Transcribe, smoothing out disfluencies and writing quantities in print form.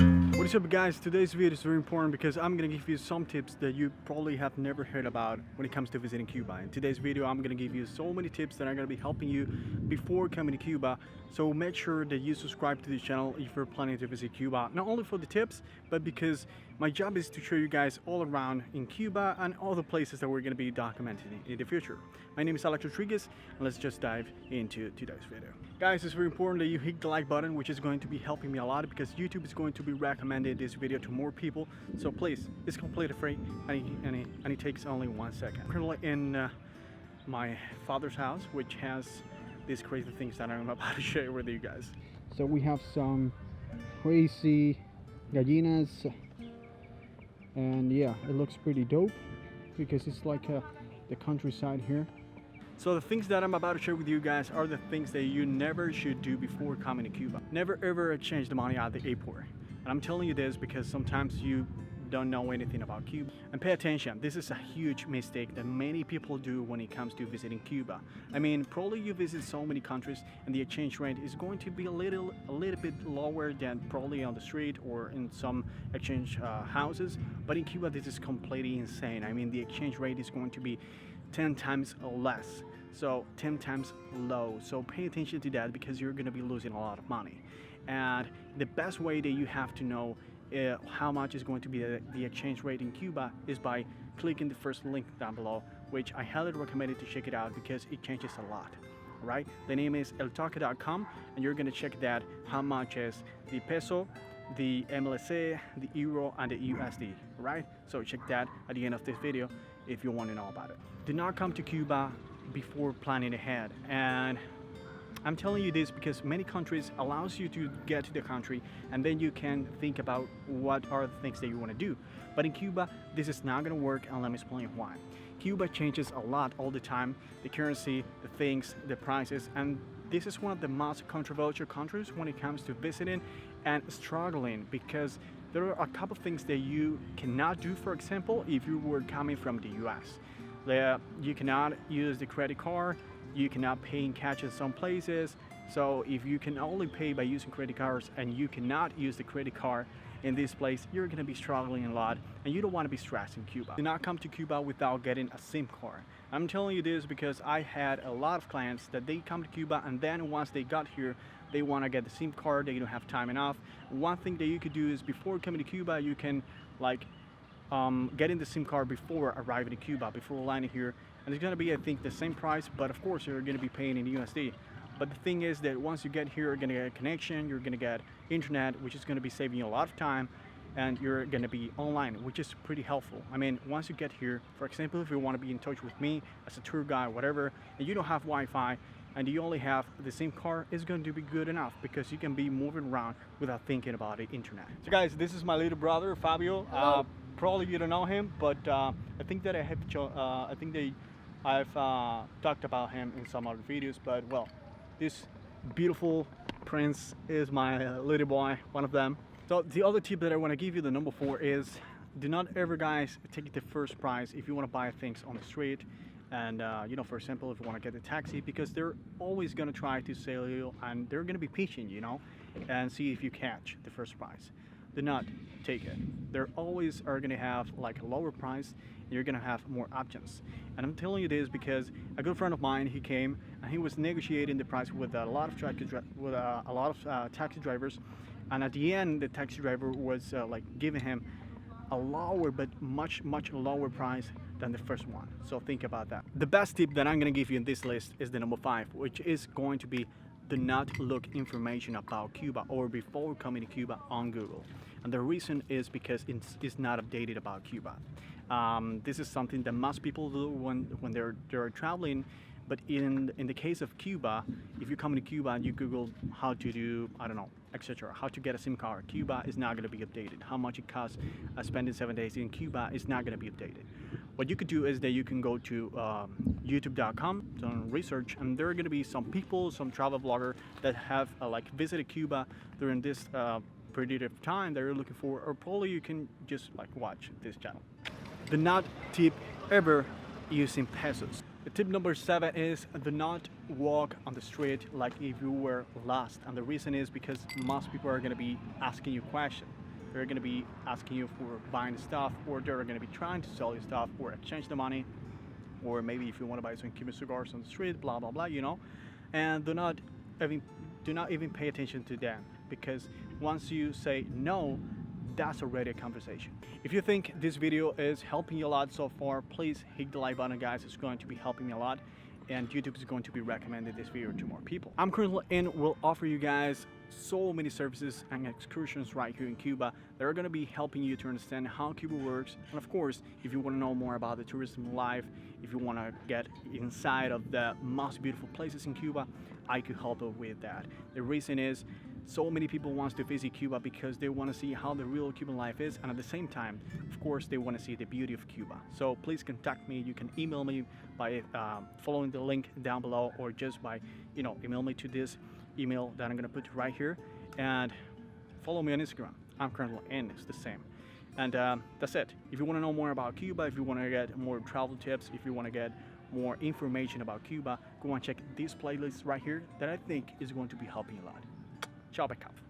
What is up guys, today's video is very important because I'm gonna give you some tips that you probably have never heard about when it comes to visiting Cuba. In today's video I'm gonna give you so many tips that are gonna be helping you before coming to Cuba. So make sure that you subscribe to the channel if you're planning to visit Cuba, not only for the tips but because my job is to show you guys all around in Cuba and all the places that we're gonna be documenting in the future. My name is alexr.emprende and let's just dive into today's video. Guys, it's very important that you hit the like button, which is going to be helping me a lot because YouTube is going to be recommending this video to more people. So please, it's completely free and it takes only 1 second. I'm currently in my father's house, which has these crazy things that I'm about to share with you guys. So we have some crazy gallinas, and yeah, it looks pretty dope because it's like the countryside here. So the things that I'm about to share with you guys are the things that you never should do before coming to Cuba. Never ever exchange the money at the airport. And I'm telling you this because sometimes you don't know anything about Cuba. And pay attention, this is a huge mistake that many people do when it comes to visiting Cuba. I mean, probably you visit so many countries and the exchange rate is going to be a little bit lower than probably on the street or in some exchange houses. But in Cuba, this is completely insane. I mean, the exchange rate is going to be 10 times less, so 10 times low. So pay attention to that because you're going to be losing a lot of money. And the best way that you have to know how much is going to be the exchange rate in Cuba is by clicking the first link down below, which I highly recommend you to check it out because it changes a lot. Right? The name is alexr.emprende and you're going to check that how much is the peso, the MLC, the euro, and the USD, right? So check that at the end of this video if you want to know about it. Do not come to Cuba before planning ahead. And I'm telling you this because many countries allows you to get to the country and then you can think about what are the things that you want to do. But in Cuba, this is not going to work, and let me explain why. Cuba changes a lot all the time, the currency, the things, the prices, and this is one of the most controversial countries when it comes to visiting and struggling because there are a couple of things that you cannot do. For example, if you were coming from the US, you cannot use the credit card, you cannot pay in cash in some places. So if you can only pay by using credit cards and you cannot use the credit card in this place, you're going to be struggling a lot and you don't want to be stressed in Cuba. Do not come to Cuba without getting a SIM card. I'm telling you this because I had a lot of clients that they come to Cuba and then once they got here, they want to get the SIM card, they don't have time enough. One thing that you could do is before coming to Cuba, you can like getting the SIM card before arriving to Cuba, before landing here. And it's going to be, I think, the same price, but of course you're going to be paying in USD. But the thing is that once you get here, you're going to get a connection, you're going to get internet, which is going to be saving you a lot of time, and you're going to be online, which is pretty helpful. I mean, once you get here, for example, if you want to be in touch with me as a tour guide, whatever, and you don't have Wi-Fi, and you only have the SIM card, it's going to be good enough because you can be moving around without thinking about the internet. So guys, this is my little brother, Fabio. Probably you don't know him, but I think that I've talked about him in some other videos, but well, this beautiful prince is my little boy, one of them. So the other tip that I want to give you, the number 4, is do not ever, guys, take the first prize if you want to buy things on the street. And you know, for example, if you want to get a taxi, because they're always going to try to sell you and they're going to be pitching, you know, and see if you catch the first prize. Do not take it. They're always are going to have like a lower price and you're going to have more options. And I'm telling you this because a good friend of mine, he came and he was negotiating the price with a lot of taxi drivers, and at the end the taxi driver was like giving him a lower but much lower price than the first one. So think about that. The best tip that I'm going to give you in this list is the number 5, which is going to be do not look information about Cuba or before coming to Cuba on Google. And the reason is because it's not updated about Cuba. This is something that most people do when they're traveling. But in the case of Cuba, if you come to Cuba and you Google how to do, I don't know, etc., how to get a SIM card, Cuba is not going to be updated. How much it costs spending 7 days in Cuba is not going to be updated. What you could do is that you can go to youtube.com, some research, and there are going to be some people, some travel blogger that have like visited Cuba during this period of time that you're looking for, or probably you can just like watch this channel. Do not tip ever using pesos. The tip number 7 is do not walk on the street like if you were lost. And the reason is because most people are going to be asking you questions. they're going to be asking you for buying stuff, or they're going to be trying to sell you stuff or exchange the money, or maybe if you want to buy some Cuban cigars on the street, blah blah blah, you know. And do not even pay attention to them, because once you say no, that's already a conversation. If you think this video is helping you a lot so far, please hit the like button, guys. It's going to be helping me a lot, and YouTube is going to be recommending this video to more people. I'm currently in will offer you guys so many services and excursions right here in Cuba that are going to be helping you to understand how Cuba works. And of course, if you want to know more about the tourism life, if you want to get inside of the most beautiful places in Cuba, I could help you with that. The reason is, so many people want to visit Cuba because they want to see how the real Cuban life is, and at the same time, of course, they want to see the beauty of Cuba. So please contact me. You can email me by following the link down below, or just by email me to this email that I'm gonna put right here, and follow me on Instagram. I'm currently in, it's the same. And that's it. If you want to know more about Cuba, if you want to get more travel tips, if you want to get more information about Cuba, go and check this playlist right here that I think is going to be helping you a lot. Ciao, back up.